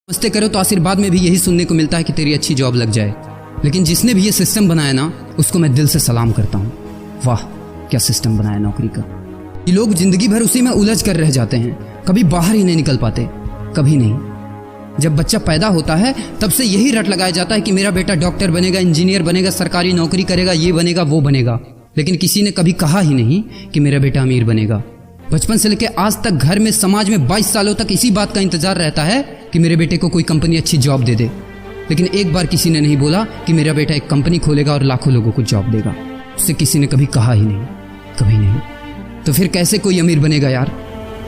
नमस्ते करो तो आशीर्वाद में भी यही सुनने को मिलता है कि तेरी अच्छी जॉब लग जाए। लेकिन जिसने भी ये सिस्टम बनाया ना, उसको मैं दिल से सलाम करता हूँ। वाह क्या सिस्टम बनाया नौकरी का। ये लोग जिंदगी भर उसी में उलझ कर रह जाते हैं, कभी बाहर ही नहीं निकल पाते, कभी नहीं। जब बच्चा पैदा होता है तब से यही रट लगाया जाता है कि मेरा बेटा डॉक्टर बनेगा, इंजीनियर बनेगा, सरकारी नौकरी करेगा, ये बनेगा वो बनेगा। लेकिन किसी ने कभी कहा ही नहीं कि मेरा बेटा अमीर बनेगा। बचपन से लेकर आज तक घर में, समाज में 22 सालों तक इसी बात का इंतजार रहता है कि मेरे बेटे को कोई कंपनी अच्छी जॉब दे दे। लेकिन एक बार किसी ने नहीं बोला कि मेरा बेटा एक कंपनी खोलेगा और लाखों लोगों को जॉब देगा। उससे किसी ने कभी कहा ही नहीं, कभी नहीं। तो फिर कैसे कोई अमीर बनेगा यार,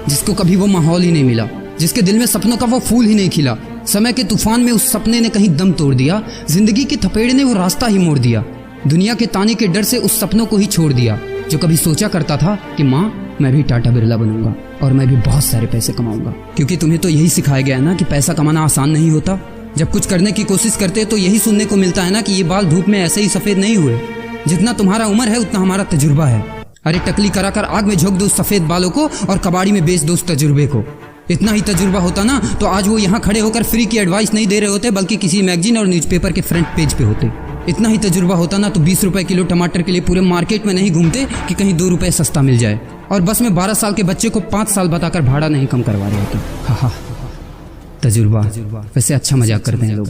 जिसको कभी वो माहौल ही नहीं मिला, जिसके दिल में सपनों का वो फूल ही नहीं खिला। समय के तूफान में उस सपने ने कहीं दम तोड़ दिया, जिंदगी के थपेड़े ने वो रास्ता ही मोड़ दिया, दुनिया के ताने के डर से उस सपनों को ही छोड़ दिया। जो कभी सोचा करता था कि माँ मैं भी टाटा बिरला बनूंगा और मैं भी बहुत सारे पैसे कमाऊंगा। क्योंकि तुम्हें तो यही सिखाया गया है ना कि पैसा कमाना आसान नहीं होता। जब कुछ करने की कोशिश करते तो यही सुनने को मिलता है ना कि ये बाल धूप में ऐसे ही सफेद नहीं हुए। जितना तुम्हारा उम्र है उतना हमारा तजुर्बा है। अरे टकली कराकर आग में झोंक दो उस सफेद बालों को और कबाड़ी में बेच दो उस तजुर्बे को। इतना ही तजुर्बा होता ना तो आज वो यहाँ खड़े होकर फ्री की एडवाइस नहीं दे रहे होते, बल्कि किसी मैगजीन और न्यूज़पेपर के फ्रंट पेज पे होते। इतना ही तजुर्बा होता ना तो 20 रुपए किलो टमाटर के लिए पूरे मार्केट में नहीं घूमते कि कहीं 2 रुपए सस्ता मिल जाए। और बस में 12 साल के बच्चे को 5 साल बताकर भाड़ा नहीं कम करवा रहे होते। हा तजुर्बा। वैसे अच्छा मजाक करते हैं लोग।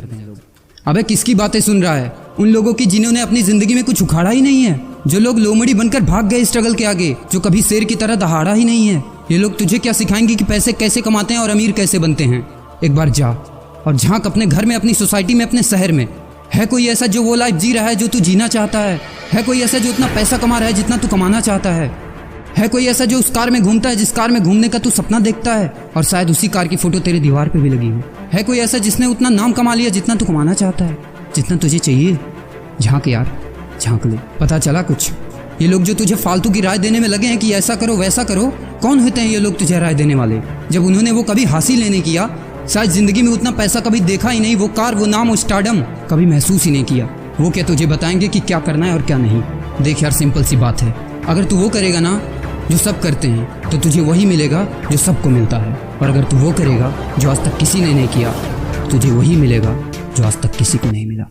अबे किसकी बातें सुन रहा है? उन लोगों की जिन्होंने अपनी जिंदगी में कुछ उखाड़ा ही नहीं है, जो लोग लोमड़ी बनकर भाग गए स्ट्रगल के आगे, जो कभी शेर की तरह दहाड़ा ही नहीं है। ये लोग तुझे क्या सिखाएंगे कि पैसे कैसे कमाते हैं और अमीर कैसे बनते हैं। एक बार जा और झांक अपने घर में, अपनी सोसाइटी में, अपने शहर में। है कोई ऐसा जो वो लाइफ जी रहा है जो तू जीना चाहता है? है कोई ऐसा जो उतना पैसा कमा रहा है जितना तू कमाना चाहता है? है कोई ऐसा जो उस कार में घूमता है जिस कार में घूमने का तू सपना देखता है और शायद उसी कार की फोटो तेरे दीवार पे भी लगी हो? है कोई ऐसा जिसने उतना नाम कमा लिया जितना तू कमाना चाहता है, जितना तुझे चाहिए? झांक यार, झांक ले, पता चला कुछ। ये लोग जो तुझे फालतू की राय देने में लगे हैं कि ऐसा करो वैसा करो, कौन होते हैं ये लोग तुझे राय देने वाले? जब उन्होंने वो कभी हासिल ही नहीं किया, शायद जिंदगी में उतना पैसा कभी देखा ही नहीं, वो कार, वो नाम, वो स्टारडम कभी महसूस ही नहीं किया, वो क्या तुझे बताएंगे कि क्या करना है और क्या नहीं? देख यार, सिंपल सी बात है, अगर तू वो करेगा ना जो सब करते हैं तो तुझे वही मिलेगा जो सबको मिलता है। और अगर तू वो करेगा जो आज तक किसी ने नहीं किया, तुझे वही मिलेगा जो आज तक किसी को नहीं मिला,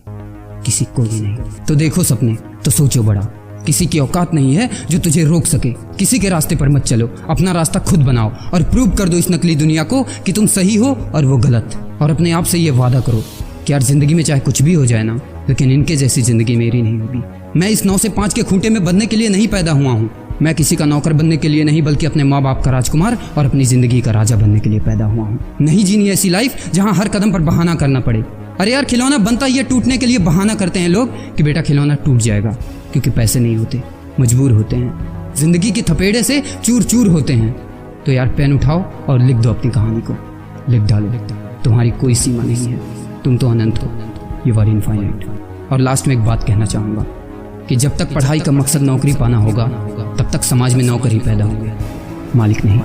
किसी को भी नहीं। तो देखो सपने तो सोचो बड़ा। किसी की औकात नहीं है जो तुझे रोक सके। किसी के रास्ते पर मत चलो, अपना रास्ता खुद बनाओ और प्रूव कर दो इस नकली दुनिया को कि तुम सही हो और वो गलत। और अपने आप से ये वादा करो कि यार जिंदगी में चाहे कुछ भी हो जाए ना, लेकिन इनके जैसी जिंदगी मेरी नहीं होगी। मैं इस 9 से 5 के खूंटे में बंधने के लिए नहीं पैदा हुआ हूँ। मैं किसी का नौकर बनने के लिए नहीं, बल्कि अपने माँ बाप का राजकुमार और अपनी जिंदगी का राजा बनने के लिए पैदा हुआ हूँ। नहीं जीनी ऐसी लाइफ जहाँ हर कदम पर बहाना करना पड़े। अरे यार, खिलौना बनता ही है टूटने के लिए। बहाना करते हैं लोग कि बेटा खिलौना टूट जाएगा, क्योंकि पैसे नहीं होते, मजबूर होते हैं, जिंदगी के थपेड़े से चूर चूर होते हैं। तो यार पेन उठाओ और लिख दो अपनी कहानी को, लिख डालो। तुम्हारी कोई सीमा नहीं है, तुम तो अनंत हो, यू आर इनफाइनाइट। और लास्ट में एक बात कहना चाहूँगा कि जब तक पढ़ाई का मकसद नौकरी पाना होगा, तब तक समाज में नौकर ही पैदा होंगे, मालिक नहीं।